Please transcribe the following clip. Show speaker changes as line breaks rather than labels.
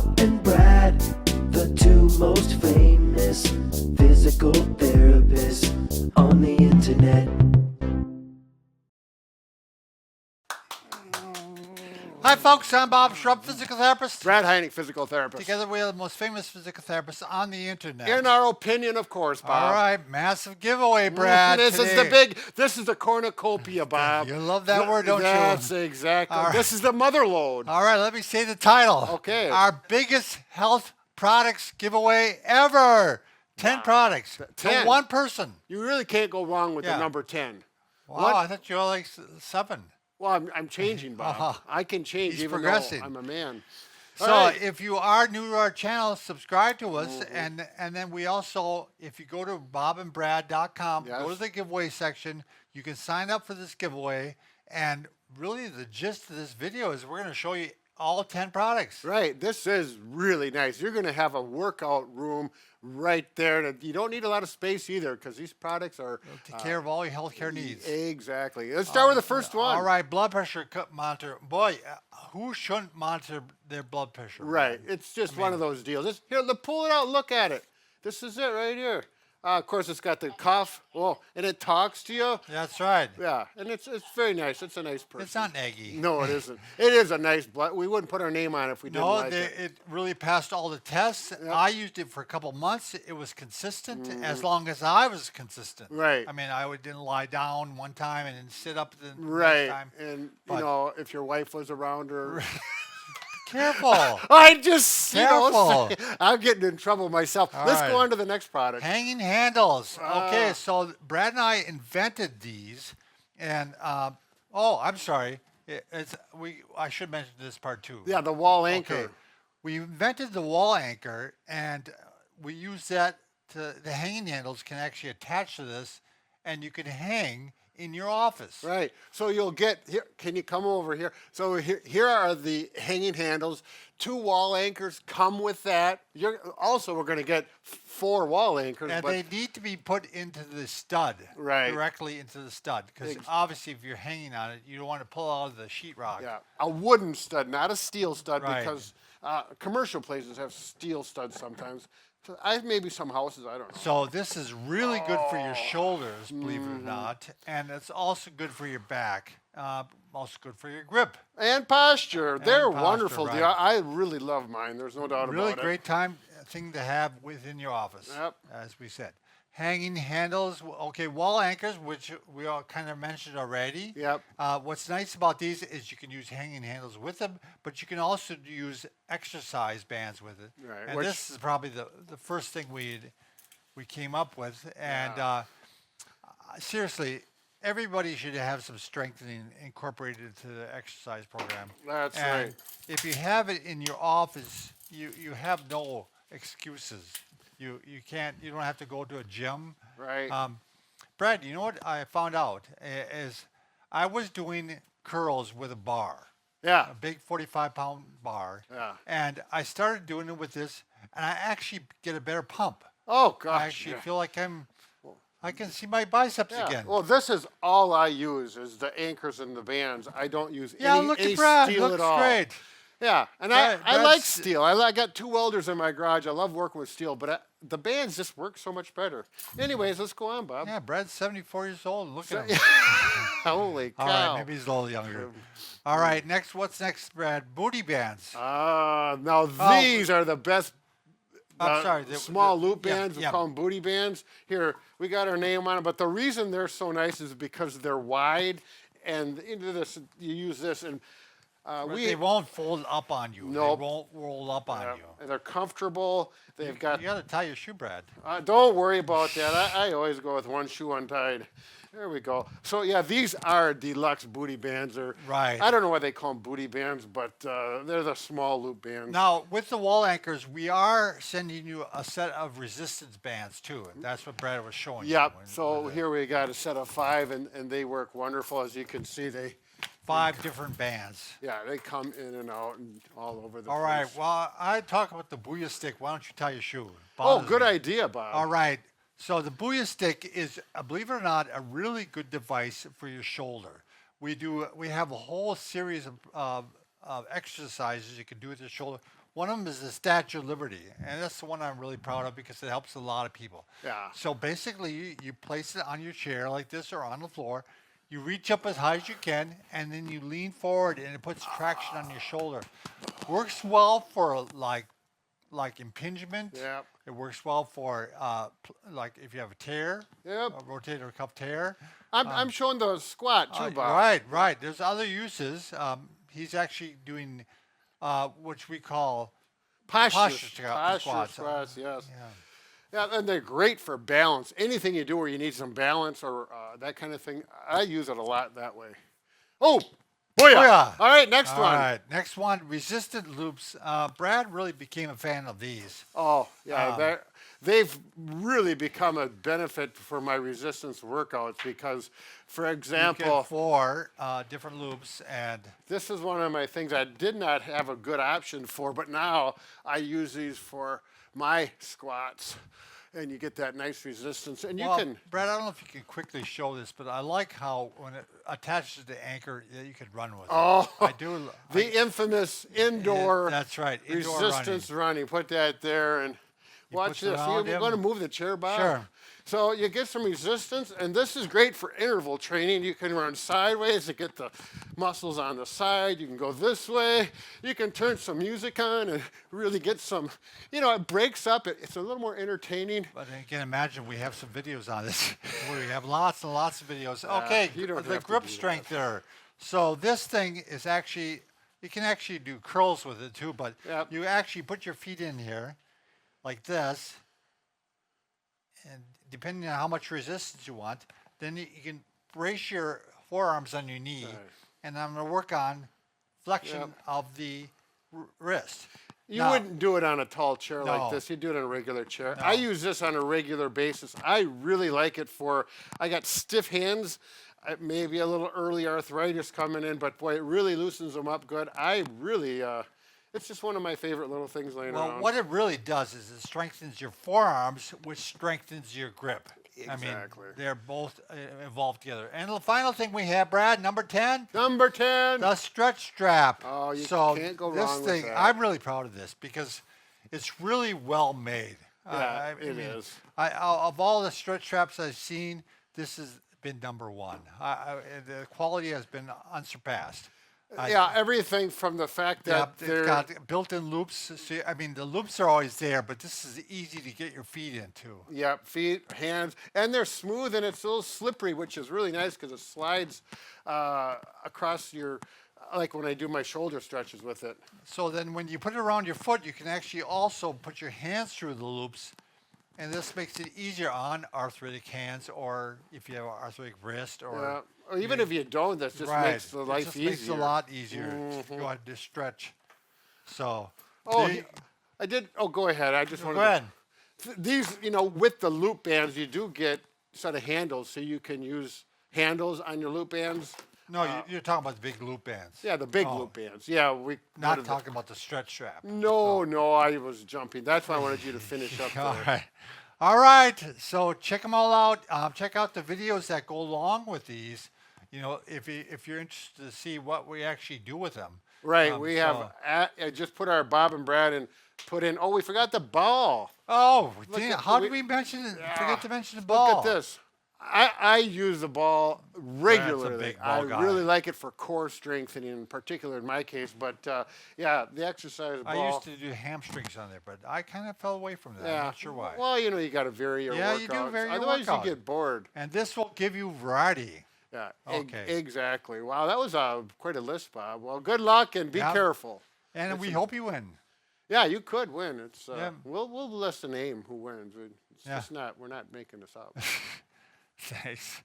Bob and Brad, the two most famous physical therapists on the internet.
Hi folks, I'm Bob Schrupp, physical therapist.
Brad Heineck, physical therapist.
Together we are the most famous physical therapists on the internet.
In our opinion, of course, Bob.
All right, massive giveaway, Brad.
This is the cornucopia, Bob.
You love that word, don't you?
That's exactly.
All right.
This is the mother load.
All right, let me say the title.
Okay.
Our biggest health products giveaway ever. 10 products.
10.
For one person.
You really can't go wrong with
Yeah.
the number 10.
Wow,
What?
I thought you were like 7.
Well, I'm changing, Bob.
Uh-huh.
I can change
He's
even
progressing.
though I'm a man.
So
All right.
if you are new to our channel, subscribe to us. And then we also, if you go to bobandbrad.com,
Yes.
go to the giveaway section, you can sign up for this giveaway. And really the gist of this video is we're going to show you all 10 products.
Right. This is really nice. You're going to have a workout room right there. You don't need a lot of space either because these products are...
Take care of all your healthcare needs.
Exactly. Let's start with the first one.
All right, blood pressure monitor. Boy, who shouldn't monitor their blood pressure?
Right. It's just one of those deals. Here, pull it out. Look at it. This is it right here. Of course, it's got the cuff. Oh, and it talks to you.
That's right.
Yeah, and it's very nice. It's a nice person.
It's not naggy.
No, it isn't. It is a nice blood. We wouldn't put our name on it if we didn't
No,
like it.
it really passed all the tests.
Yep.
I used it for a couple months. It was consistent as long as I was consistent.
Right.
I mean, didn't lie down one time and then sit up the
Right.
next time.
And,
But-
you know, if your wife was around or...
Careful.
I just,
Careful.
I'm getting in trouble myself.
All
Let's
right.
go on to the next product.
Hanging handles. Okay, so Brad and I invented these, and I'm sorry. I should mention this part too.
Yeah, the wall anchor.
Okay. We invented the wall anchor, and we use that the hanging handles can actually attach to this, and you can hang in your office.
Right. So you'll get here. Can you come over here? So here are the hanging handles. 2 wall anchors come with that. We're going to get 4 wall anchors.
And
but
they need to be put into the stud.
Right.
Directly into the stud. Because obviously if you're hanging on it, you don't want to pull out of the sheetrock.
yeah, a wooden stud, not a steel stud,
Right.
because commercial places have steel studs sometimes. So maybe some houses, I don't know.
So this is really good for your shoulders, believe it or not. And it's also good for your back. Also good for your grip.
And posture. They're
posture,
wonderful.
right.
I really love mine. There's no doubt
Really
about it.
great thing to have within your office,
Yep.
as we said. Hanging handles, okay, wall anchors, which we all kind of mentioned already.
Yep.
What's nice about these is you can use hanging handles with them, but you can also use exercise bands with it.
Right,
And
which-
this is probably the first thing we came up with. And seriously, everybody should have some strengthening incorporated into the exercise program.
That's
And
right.
if you have it in your office, you have no excuses. You don't have to go to a gym.
Right.
Brad, you know what I found out is I was doing curls with a bar,
Yeah.
a big 45-pound bar.
Yeah.
And I started doing it with this, and I actually get a better pump.
Oh, gosh.
I actually
yeah.
feel like I can see my biceps
Yeah.
again.
Well, this is all I use is the anchors and the bands. I don't use
Yeah,
any,
look
any
at Brad.
steel
Looks
at all.
great.
Yeah, and
Brad-
I like
Brad's-
steel. I got 2 welders in my garage. I love working with steel, but the bands just work so much better. Anyways, let's go on, Bob.
Yeah, Brad's 74 years old. Look at him.
Holy cow.
All right, maybe he's a little younger. All right, what's next, Brad? Booty bands.
Now these are the best.
I'm sorry,
small loop
yeah,
bands. We
yeah.
call them booty bands. Here, we got our name on it, but the reason they're so nice is because they're wide, and into this, you use this, and
They won't fold up on you.
Nope.
They won't roll up on you.
and they're comfortable. They've got.
You got to tie your shoe, Brad.
Don't worry about that. I always go with one shoe untied. There we go. So yeah, these are deluxe booty bands.
Right.
I don't know why they call them booty bands, but they're the small loop bands.
Now, with the wall anchors, we are sending you a set of resistance bands, too. And that's what Brad was showing you.
Yep.
when-
So
with
here we got a set of 5, and they work wonderful. As you can see, they
5 different bands.
they come in and out and all over the
All
place.
right. Well, I talk about the Booyah Stik. Why don't you tie your shoe?
Oh,
Bothers
good
me.
idea, Bob.
All right. So the Booyah Stik is, believe it or not, a really good device for your shoulder. We have a whole series of exercises you can do with your shoulder. One of them is the Statue of Liberty, and that's the one I'm really proud of because it helps a lot of people.
Yeah.
So basically, you place it on your chair like this or on the floor. You reach up as high as you can, and then you lean forward, and it puts traction on your shoulder. Works well for like impingement.
Yep.
It works well for like if you have a tear,
Yep.
a rotator cuff tear.
I'm showing the squat too, Bob.
Right. There's other uses. He's actually doing which we call
Posture
squats.
squats, yes.
Yeah.
Yeah, and they're great for balance. Anything you do where you need some balance or that kind of thing, I use it a lot that way. Oh, booyah! All right, next
All
one.
right, next one, resistant loops. Brad really became a fan of these.
Oh, yeah, they've really become a benefit for my resistance workouts because, for
You
example,
get 4 different loops, and
this is one of my things I did not have a good option for, but now I use these for my squats, and you get that nice resistance. And you can,
Brad, I don't know if you can quickly show this, but I like how when it attaches to the anchor, you can run with it. I do.
the infamous indoor
That's right. Indoor
resistance running. Put that there and watch
push it
this.
around
You're
him.
going to move the chair, Bob?
Sure.
So you get some resistance, and this is great for interval training. You can run sideways to get the muscles on the side. You can go this way. You can turn some music on and really get some, it breaks up. It's a little more entertaining.
But you can imagine we have some videos on this. We have lots and lots of videos. Okay,
you don't
the
have to
grip
do
strength there. So this thing is actually, you can actually do curls with it too, but
Yep.
you actually put your feet in here like this, and depending on how much resistance you want, then you can brace your forearms on your knee,
Right.
and I'm going to work on flexion
Yep.
of the wrist.
You
Now-
wouldn't do it on a tall chair
No.
like this. You do it on a regular chair.
No.
I use this on a regular basis. I really like it I got stiff hands, maybe a little early arthritis coming in, but boy, it really loosens them up good. I really, it's just one of my favorite little things laying
Well,
around.
what it really does is it strengthens your forearms, which strengthens your grip. I mean,
Exactly.
they're both involved together. And the final thing we have, Brad, number 10,
Number 10.
the stretch strap.
Oh, you
so
can't go
this
wrong with
thing,
that.
I'm really proud of this because it's really well made.
Yeah, it is.
Of all the stretch straps I've seen, this has been number one. The quality has been unsurpassed.
Yeah, everything from the fact
Yeah,
that
it's
they're
got built-in loops. So, I mean, the loops are always there, but this is easy to get your feet into.
yeah, feet, hands, and they're smooth and it's a little slippery, which is really nice because it slides across your, like when I do my shoulder stretches with it.
So then when you put it around your foot, you can actually also put your hands through the loops, and this makes it easier on arthritic hands or if you have an arthritic wrist or...
Yeah. Or even if you don't, that just
Right.
makes the life
it just
easier.
makes it a lot easier to go ahead and just stretch. So,
Oh,
the-
I did. Oh, go ahead. I just wanted
go ahead.
These, with the loop bands, you do get set of handles, so you can use handles on your loop bands.
No, you're talking about the big loop bands.
Yeah, the big
Oh,
loop bands. Yeah, we.
Not
what are the-
talking about the stretch strap.
No, I was jumping. That's why I wanted you to finish up
All
there.
right. All right. So check them all out. Check out the videos that go along with these. If you're interested to see what we actually do with them.
Right, we have just put our Bob and Brad and put in. Oh, we forgot the ball.
Oh,
at-
how
we-
did we mention it?
Yeah.
Forget to mention the ball.
Look at this. I use the ball regularly.
big
I
ball guy.
really like it for core strengthening, in particular in my case. But yeah, the exercise ball.
I used to do hamstrings on there, but I kind of fell away from that.
Yeah.
I'm not sure why.
Well, you got to vary your
Yeah,
workouts.
you do vary your
Otherwise,
workout.
you get bored.
And this will give you variety.
Yeah.
Okay.
Exactly. Wow, that was quite a list, Bob. Well, good luck and be
Yeah.
careful.
And we hope you win.
Yeah, you could win. It's
Yeah.
we'll list a name who wins. It's
Yeah.
just not. We're not making this up.
Thanks.